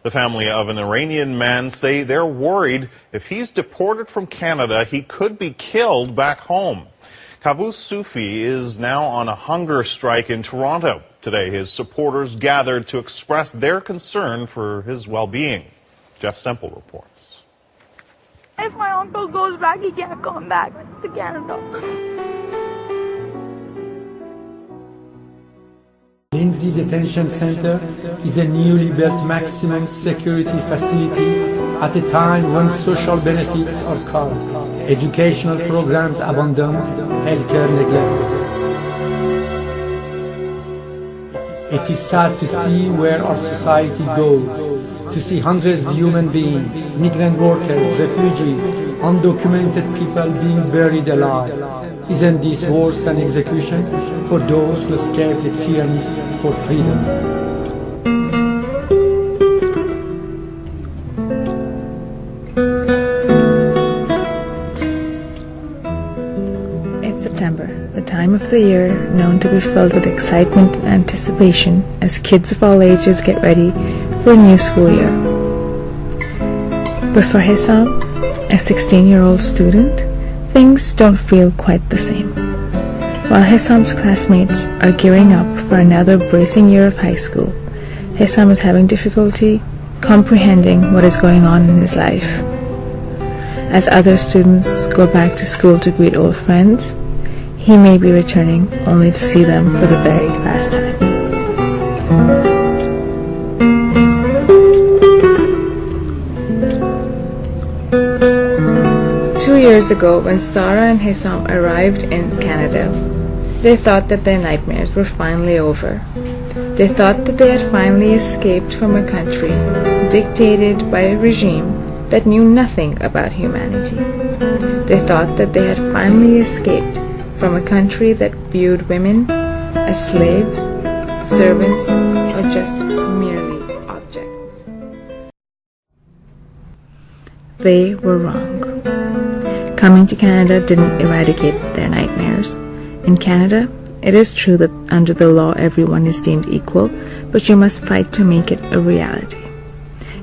The family of an Iranian man say they're worried if he's deported from Canada, he could be killed back home. Kavus Sufi is now on a hunger strike in Toronto. Today, his supporters gathered to express their concern for his well-being. Jeff Semple reports. If my uncle goes back, he can't come back to Canada. Lindsay Detention Center is a newly built maximum security facility at a time when social benefits are cut, educational programs abandoned, healthcare neglected. It is sad to see where our society goes, to see hundreds of human beings, migrant workers, refugees, undocumented people being buried alive. Isn't this worse than execution for those who escaped the tyranny for freedom? It's September, the time of the year known to be filled with excitement and anticipation as kids of all ages get ready for a new school year. But for Hissam, a 16-year-old student, things don't feel quite the same. While Hissam's classmates are gearing up for another bracing year of high school, Hissam is having difficulty comprehending what is going on in his life. As other students go back to school to greet old friends, he may be returning only to see them for the very last time. 2 years ago, when Sarah and Hissam arrived in Canada, they thought that their nightmares were finally over. They thought that they had finally escaped from a country dictated by a regime that knew nothing about humanity. They thought that they had finally escaped from a country that viewed women as slaves, servants, or just merely objects. They were wrong. Coming to Canada didn't eradicate their nightmares. In Canada, it is true that under the law everyone is deemed equal, but you must fight to make it a reality.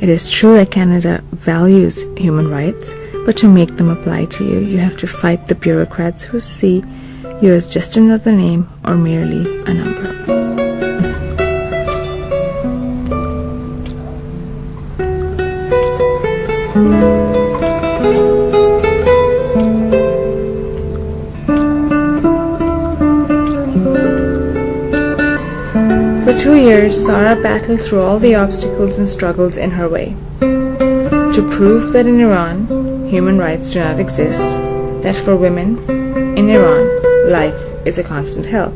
It is true that Canada values human rights, but to make them apply to you, you have to fight the bureaucrats who see you as just another name or merely a number. For 2 years, Sarah battled through all the obstacles and struggles in her way. To prove that in Iran, human rights do not exist, that for women, in Iran, life is a constant hell.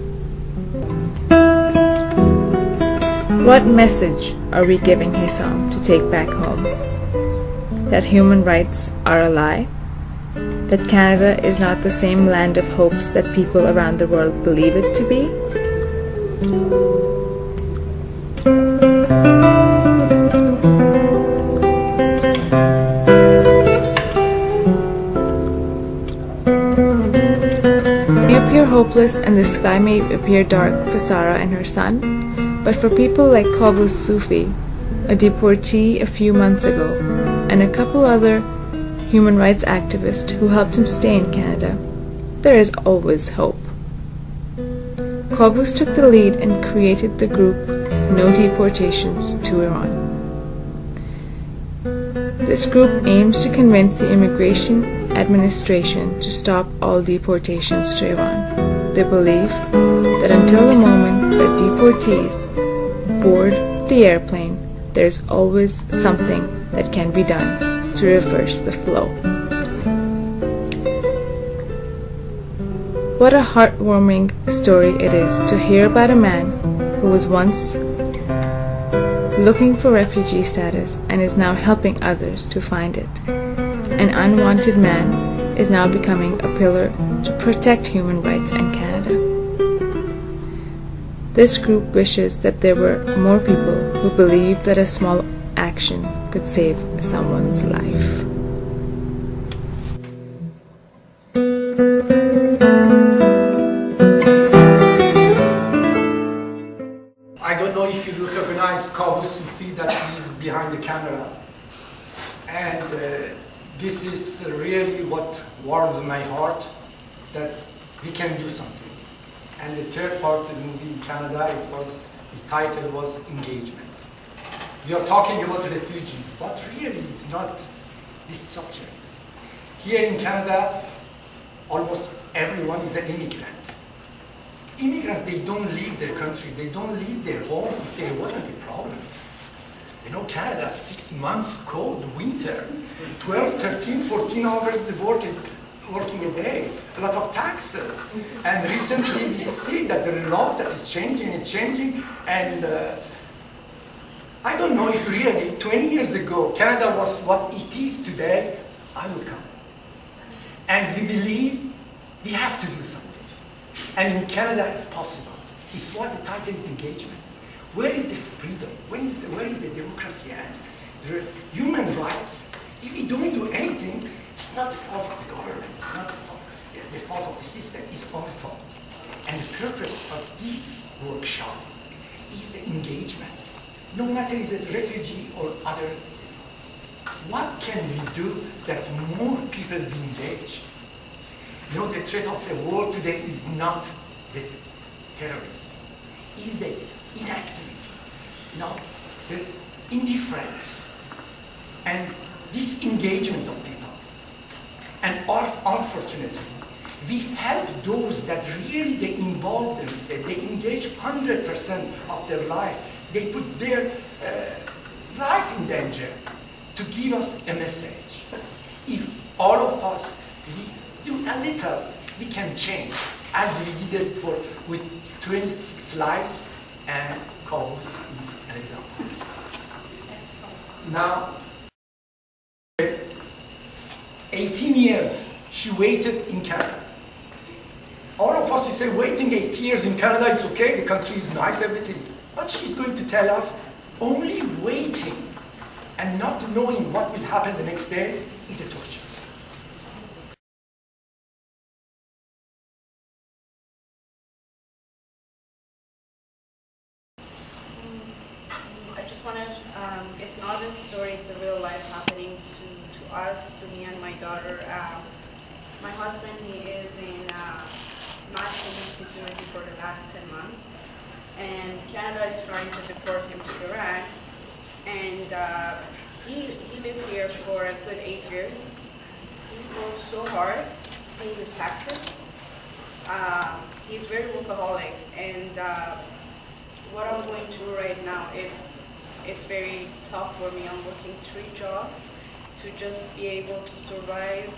What message are we giving Hissam to take back home? That human rights are a lie? That Canada is not the same land of hopes that people around the world believe it to be? Hopeless, and the sky may appear dark for Sarah and her son, but for people like Kavus Sufi, a deportee a few months ago, and a couple other human rights activists who helped him stay in Canada, there is always hope. Kavus took the lead and created the group No Deportations to Iran. This group aims to convince the immigration administration to stop all deportations to Iran. They believe that until the moment that deportees board the airplane, there is always something that can be done to reverse the flow. What a heartwarming story it is to hear about a man who was once looking for refugee status and is now helping others to find it. An unwanted man is now becoming a pillar to protect human rights in Canada. This group wishes that there were more people who believe that a small action could save someone's life. I don't know if you recognize Kavus Sufi that is behind the camera. And this is really what warms my heart, that we can do something. And the third part of the movie in Canada, his title was Engagement. We are talking about refugees, but really it's not this subject. Here in Canada, almost everyone is an immigrant. Immigrants, they don't leave their country, they don't leave their home if there wasn't a problem. You know, Canada, 6 months cold, winter, 12, 13, 14 hours working a day, a lot of taxes. And recently we see that the laws that is changing, and I don't know if really 20 years ago Canada was what it is today, I will come. And we believe we have to do something. And in Canada it's possible. It's what the title is Engagement. Where is the freedom? Where is the democracy and the human rights? If we don't do anything, it's not the fault of the government, it's not the fault of the system, it's our fault. And the purpose of this workshop is the engagement. No matter is it refugee or other, what can we do that more people be engaged? You know, the threat of the world today is not the terrorism, is the inactivity, the indifference, and disengagement of people. And unfortunately, we help those that really they involve themselves, they engage 100% of their life, they put their life in danger to give us a message. If all of us, we do a little, we can change, as we did it with 26 lives, and Kavus is an example. Now, 18 years she waited in Canada. All of us, we say, waiting 8 years in Canada, it's okay, the country is nice, everything. But she's going to tell us, only waiting and not knowing what will happen the next day is a torture. I just wanted, it's not a story, it's a real life happening to us, to me and my daughter. My husband, he is in maximum security for the last 10 months. And Canada is trying to deport him to Iran. And he lived here for a good 8 years. He worked so hard, paying his taxes. He's very workaholic. And what I'm going through right now is very tough for me. I'm working 3 jobs to just be able to survive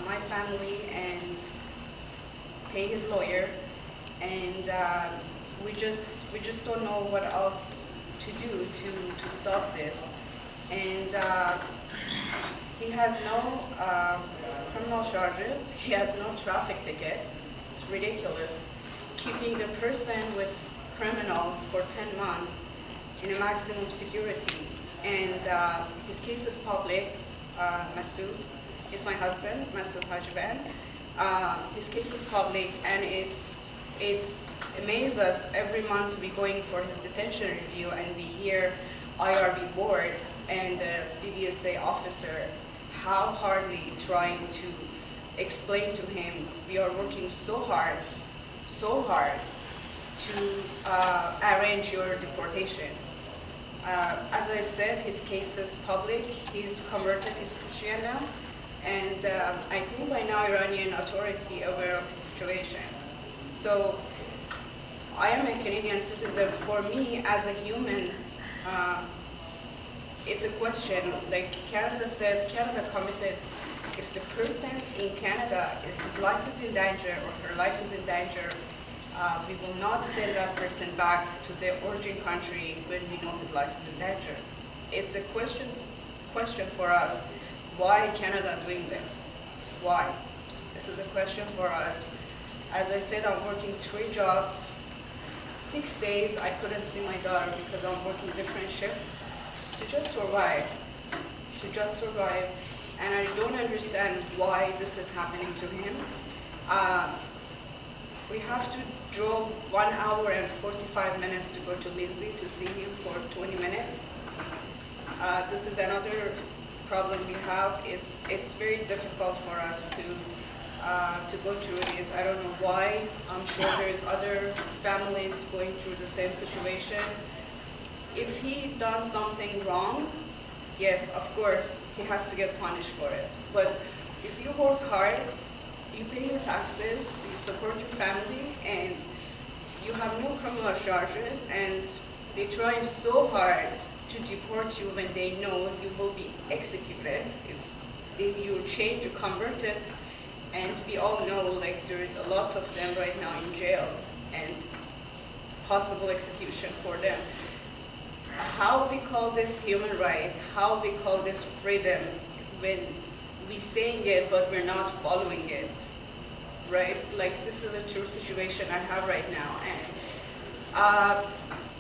my family and pay his lawyer. And we just don't know what else to do to stop this. And he has no criminal charges. He has no traffic ticket. It's ridiculous. Keeping the person with criminals for 10 months in a maximum security. And his case is public. Masoud is my husband, Masoud Hajiban. His case is public, and it's amazes us every month we going for his detention review, and we hear IRB board and the CBSA officer how hardly trying to explain to him we are working so hard to arrange your deportation. As I said, his case is public. He's converted, he's Christian now. And I think by now Iranian authority aware of the situation. So I am a Canadian citizen. For me, as a human, it's a question. Like Canada said, Canada committed, if the person in Canada, if his life is in danger or her life is in danger, we will not send that person back to their origin country when we know his life is in danger. It's a question for us. Why Canada doing this? Why? This is a question for us. As I said, I'm working 3 jobs, 6 days, I couldn't see my daughter because I'm working different shifts to just survive. To just survive. And I don't understand why this is happening to him. We have to drive 1 hour and 45 minutes to go to Lindsay to see him for 20 minutes. This is another problem we have. It's very difficult for us to go through this. I don't know why. I'm sure there's other families going through the same situation. If he done something wrong, yes, of course, he has to get punished for it. But if you work hard, you pay your taxes, you support your family, and you have no criminal charges, and they try so hard to deport you when they know you will be executed if you change, you convert it, and we all know like there is a lot of them right now in jail and possible execution for them. How we call this human right, how we call this freedom when we saying it but we're not following it, right? Like this is a true situation I have right now, and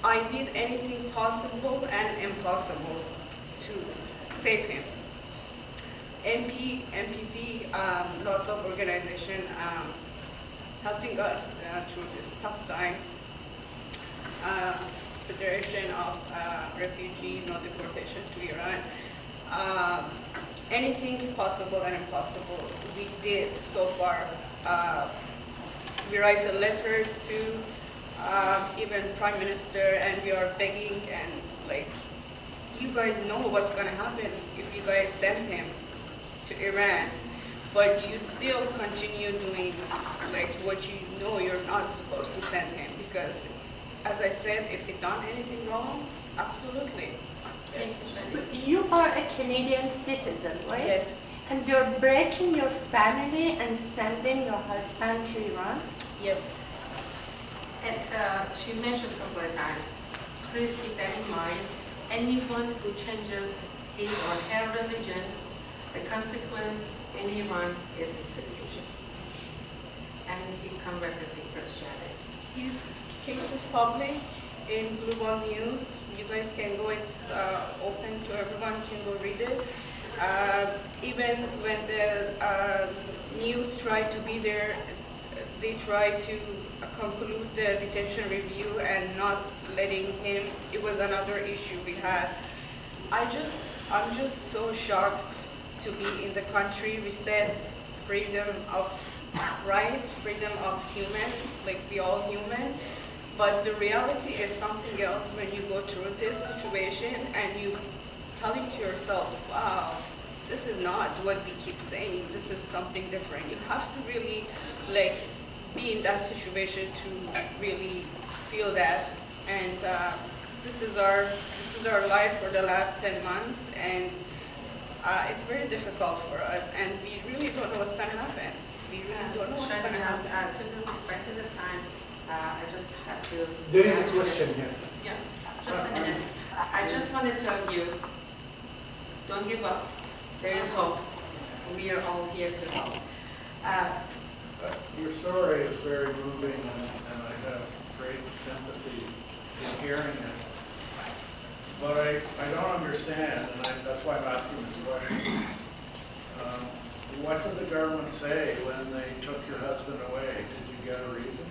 I did anything possible and impossible to save him. MPP, lots of organization helping us through this tough time. Federation of Refugee No Deportation to Iran. Anything possible and impossible we did so far. We write letters to even Prime Minister, and we are begging, and like, you guys know what's going to happen if you guys send him to Iran, but you still continue doing like what you know you're not supposed to send him, because as I said, if he done anything wrong, absolutely. Yes. You are a Canadian citizen, right? Yes. And you're breaking your family and sending your husband to Iran? Yes. And she mentioned a couple of times, please keep that in mind. Anyone who changes his or her religion, the consequence in Iran is execution. And he converted to Christianity. His case is public in Global News. You guys can go, it's open to everyone, can go read it. Even when the news tried to be there, they tried to conclude the detention review and not letting him. It was another issue we had. I'm just so shocked to be in the country. We said freedom of right, freedom of human, like we all human. But the reality is something else when you go through this situation and you telling to yourself, wow, this is not what we keep saying, this is something different. You have to really like be in that situation to really feel that. And this is our life for the last 10 months, and it's very difficult for us, and we really don't know what's going to happen. We really don't know what's going to happen. To the respect of the time, I just have to... There is a question here. Yeah, just a minute. I just want to tell you, don't give up. There is hope. We are all here to help. Your story is very moving, and I have great sympathy in hearing it. But I don't understand, and that's why I'm asking this question. What did the government say when they took your husband away? Did you get a reason?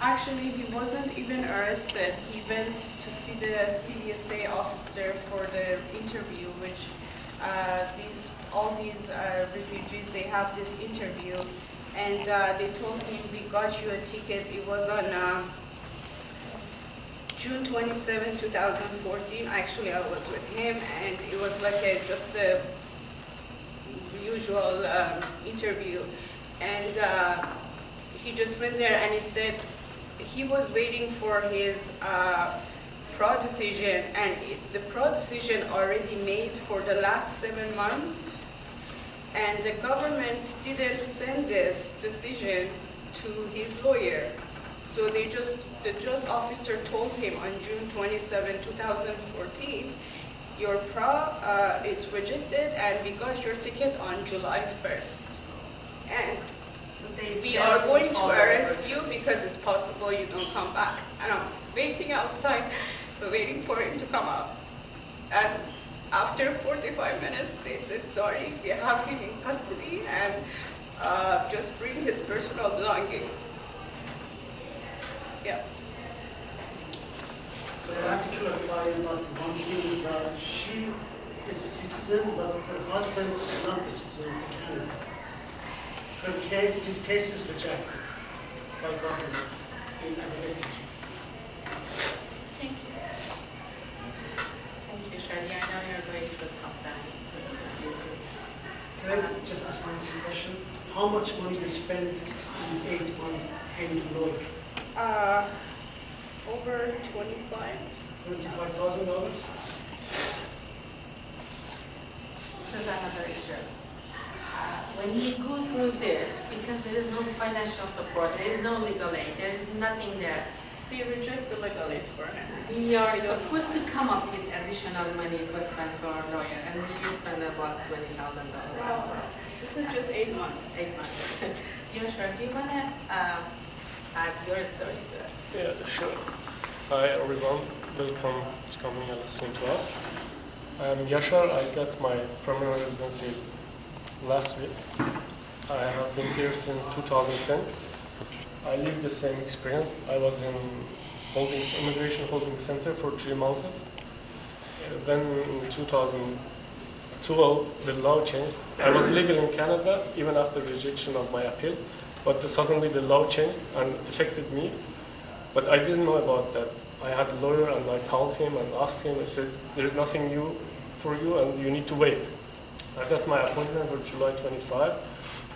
Actually, he wasn't even arrested. He went to see the CIECYR officer for the interview, which all these refugees, they have this interview. And they told him, we got you a ticket. It was on June 27, 2014. Actually, I was with him, and it was like just a usual interview. And he just went there, and he said he was waiting for his pro decision, and the pro decision already made for the last 7 months. And the government didn't send this decision to his lawyer. So the just officer told him on June 27, 2014, your pro is rejected, and we got your ticket on July 1st. And we are going to arrest you because it's possible you don't come back. And I'm waiting outside, waiting for him to come out. And after 45 minutes, they said, sorry, we have him in custody, and just bring his personal belongings. Yeah. So I have to clarify about one thing. She is a citizen, but her husband is not a citizen of Canada. His case is rejected by government as a refugee. Thank you. Thank you, Shadi. I know you're going through a tough time. It's not easy. Can I just ask one question? How much money you spent in 8 months paying to lawyer? Over 25. $25,000? Because I'm not very sure. When you go through this, because there is no financial support, there is no legal aid, there is nothing there. They reject the legal aid for him. We are supposed to come up with additional money to spend for our lawyer, and we spend about $20,000 as well. This is just 8 months. 8 months. Yashar, do you want to add your story to that? Yeah, sure. Hi everyone, welcome to coming and listening to us. I'm Yashar. I got my permanent residency last week. I have been here since 2010. I lived the same experience. I was in immigration holding center for 3 months. Then in 2012, the law changed. I was legal in Canada even after rejection of my appeal, but suddenly the law changed and affected me. But I didn't know about that. I had a lawyer and I called him and asked him. I said, there is nothing new for you and you need to wait. I got my appointment for July 25.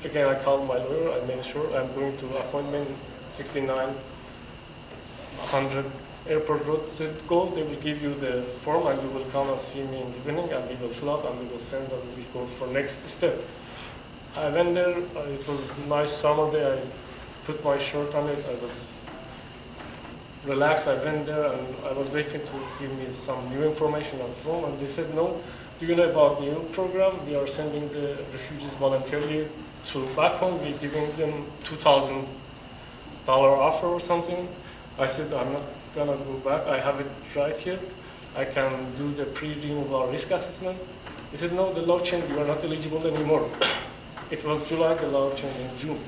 Again, I called my lawyer. I made sure I'm going to appointment 6900 Airport Road. They said, go, they will give you the form and you will come and see me in the evening and we will fill up and we will send and we go for next step. I went there. It was a nice summer day. I put my shirt on it. I was relaxed. I went there and I was waiting to give me some new information on the phone, and they said, no, do you know about the new program? We are sending the refugees voluntarily to back home. We're giving them $2,000 offer or something. I said, I'm not gonna go back. I have it right here. I can do the pre-removal risk assessment. They said, no, the law changed. You are not eligible anymore. It was July, the law changed in June.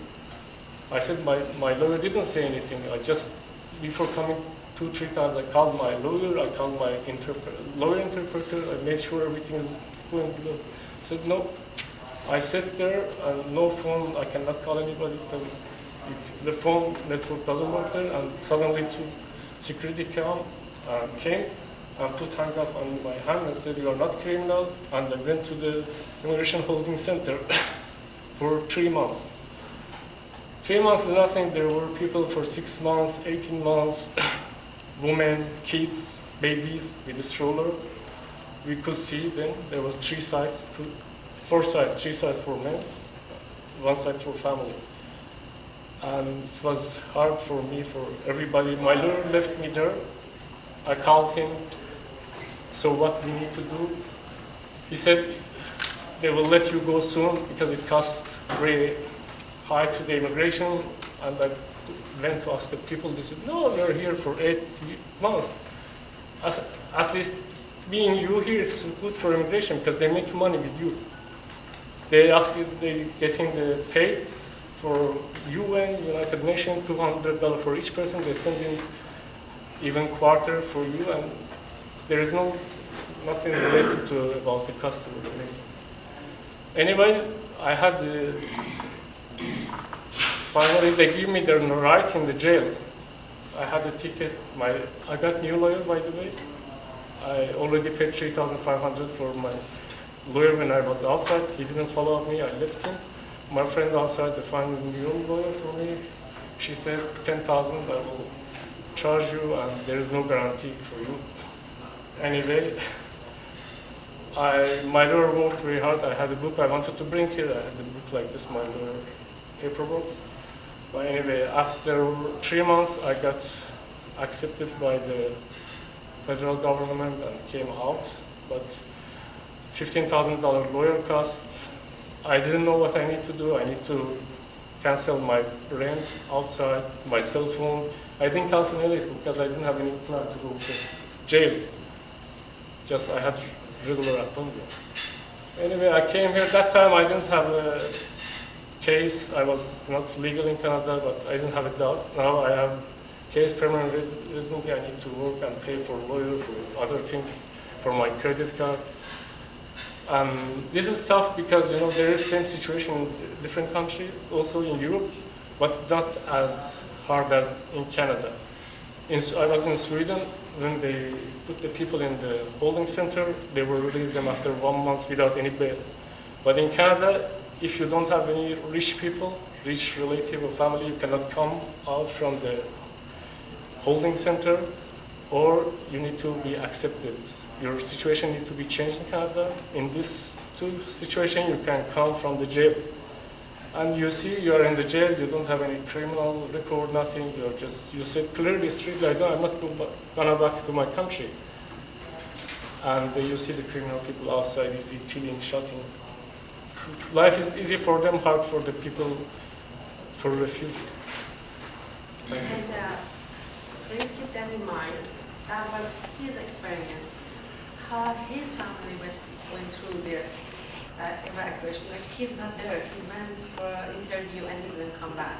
I said, my lawyer didn't say anything. I just, before coming 2-3 times, I called my lawyer, I called my lawyer interpreter, I made sure everything is going good. I said, no. I sat there and no phone, I cannot call anybody because the phone network doesn't work there, and suddenly two security came and put hand up on my hand and said, you are not criminal, and I went to the immigration holding center for 3 months. 3 months is nothing. There were people for 6 months, 18 months, women, kids, babies with a stroller. We could see them. There was 4 sides, 3 sides for men, 1 side for family. And it was hard for me, for everybody. My lawyer left me there. I called him. So what we need to do? He said, they will let you go soon because it costs very high to the immigration. And I went to ask the people. They said, no, we're here for 8 months. I said, at least being you here is good for immigration because they make money with you. They ask you, they getting the paid for UN, United Nations, $200 for each person. They spending even quarter for you, and there is nothing related to about the customer. Anyway, I had finally they give me the right in the jail. I had a ticket. I got new lawyer, by the way. I already paid $3,500 for my lawyer when I was outside. He didn't follow up me. I left him. My friend outside, they found a new lawyer for me. She said, $10,000, I will charge you, and there is no guarantee for you. Anyway, my lawyer worked very hard. I had a book I wanted to bring here. I had a book like this, my lawyer paperwork. But anyway, after 3 months, I got accepted by the federal government and came out. But $15,000 lawyer costs. I didn't know what I need to do. I need to cancel my rent outside, my cell phone, I didn't cancel anything because I didn't have any plan to go to jail. Just I had regular appointment. Anyway, I came here. That time I didn't have a case. I was not legal in Canada, but I didn't have a doubt. Now I have case permanent residency. I need to work and pay for lawyer, for other things, for my credit card. This is tough because there is same situation in different countries, also in Europe, but not as hard as in Canada. I was in Sweden when they put the people in the holding center. They will release them after 1 month without any bail. But in Canada, if you don't have any rich people, rich relative or family, you cannot come out from the holding center, or you need to be accepted. Your situation needs to be changed in Canada. In this two situations, you can come from the jail. And you see you are in the jail, you don't have any criminal record, nothing. You said clearly, strictly, I'm not going back to my country. And you see the criminal people outside, easy killing, shooting. Life is easy for them, hard for the people, for refugee. And please keep that in mind. That was his experience, how his family went through this evacuation. Like, he's not there. He went for an interview and he didn't come back.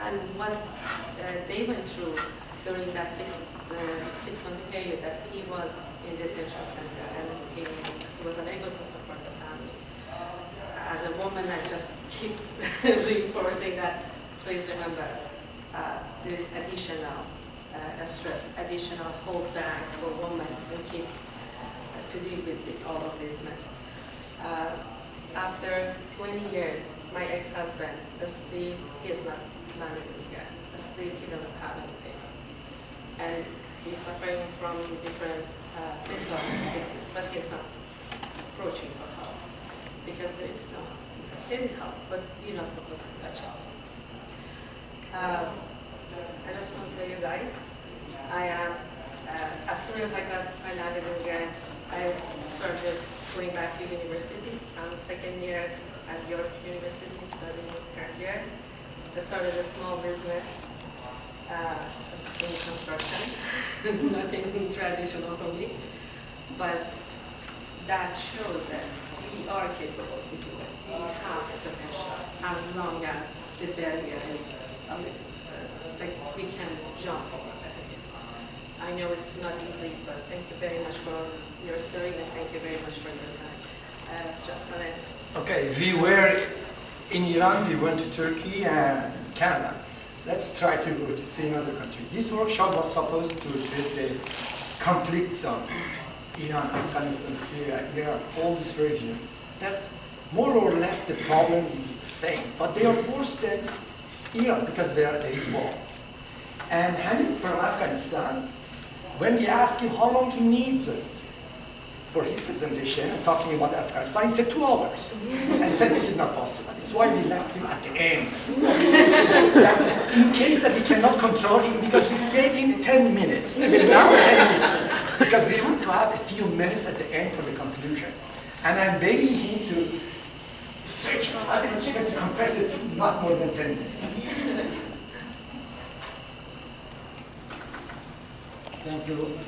And what they went through during that six months period that he was in detention center, and he was unable to support the family. As a woman, I just keep reinforcing that. Please remember, there is additional stress, additional holdback for women and kids to deal with all of this mess. After 20 years, my ex-husband, still he's not living here. Still he doesn't have anything. And he's suffering from different mental sickness, but he's not approaching for help because there is help, but you're not supposed to touch it. I just want to tell you guys, I am, as soon as I landed in here, I started going back to university. I'm second year at York University studying third year. I started a small business in construction, nothing traditional for me, but that shows that we are capable to do it. We have the potential as long as the barrier is, like we can jump over barriers. I know it's not easy, but thank you very much for your story and thank you very much for your time. Just want to... Okay, we were in Iran, we went to Turkey and Canada. Let's try to go to see another country. This workshop was supposed to address the conflicts of Iran, Afghanistan, Syria, Iraq, all this region, that more or less the problem is the same, but they are worse than Iran because there is war. And Hamid from Afghanistan, when we asked him how long he needs for his presentation, talking about Afghanistan, he said 2 hours. And said this is not possible. That's why we left him at the end. In case that we cannot control him, because we gave him 10 minutes. Even now 10 minutes. Because we want to have a few minutes at the end for the conclusion. And I'm begging him to stretch as a chicken to compress it to not more than 10 minutes. Thank you.